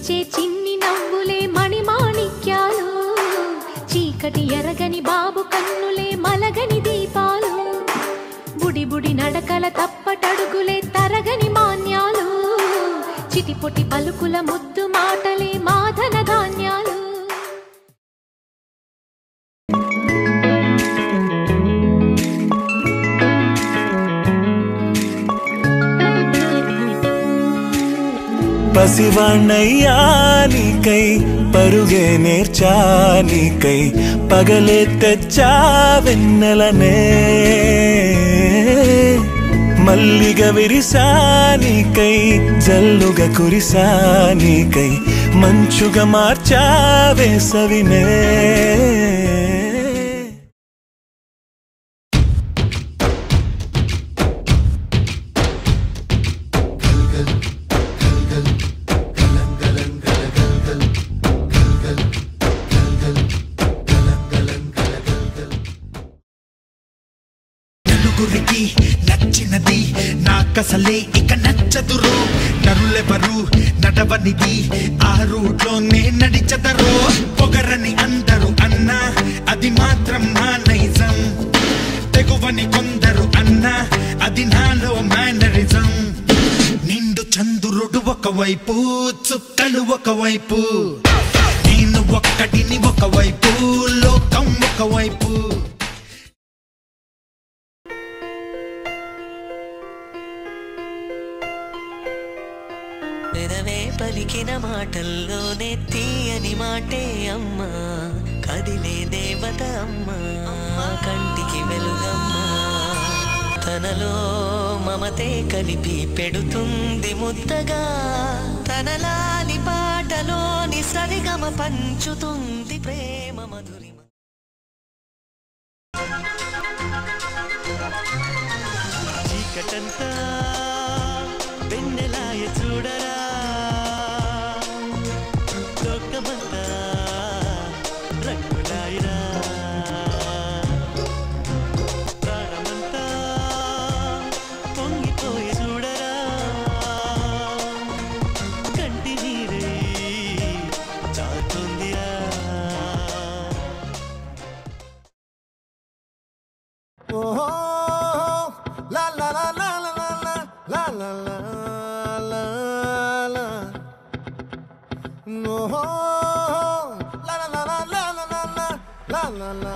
తెచ్చే చిన్ని నవ్వులే మణిమాణిక్యాలు చీకటి ఎరగని బాబు కన్నులే మలగని దీపాలు బుడి బుడి నడకల తప్పటడుగులే తరగని మాన్యాలు చిటిపొటి పలుకుల ముద్దు మాటలే మాధన ధాన్యాలు పసివాణ్ణయ్యా నీకై పరుగే నేర్చా నీకై పగలే తెచ్చా వెన్నెలనే మల్లిగ విరిసా నీకై జల్లుగా కురిసా నీకై మంచుగా మార్చా వేసవినే నలుగురికి నచ్చినది నాకసలే ఇక నచ్చదురో నరులెవరు నడవనిది ఆ రూట్లోనే నడిచదరో పొగరని అందరూ అన్నా అది మాత్రం నా నైజం తెగువని కొందరు అన్నా అది నాలో మేనరిజం నిండు చంద్రుడు ఒకవైపు చుక్కలు ఒకవైపు నేను ఒక్కడిని ఒకవైపు లోకం ఒకవైపు పెదవే పలికిన మాటల్లోనే తీయని మాటే అమ్మా కదిలే దేవత అమ్మా కంటికి వెలుగమ్మా తనలో మమతే కలిపి పెడుతుంది ముద్దగా తనలాలి పాటలోని సరిగమ పంచుతుంది ప్రేమ మధురిమ చీకటంతా వెన్నెలాయ చూడరా లోకమంతా రంగులాయిరా ప్రాణమంతా పొంగిపోయి చూడరా కంటి నీరే చాటుందిరా ఓహో లా లా లా లా లా లా లా లా no la la la la la la la la la la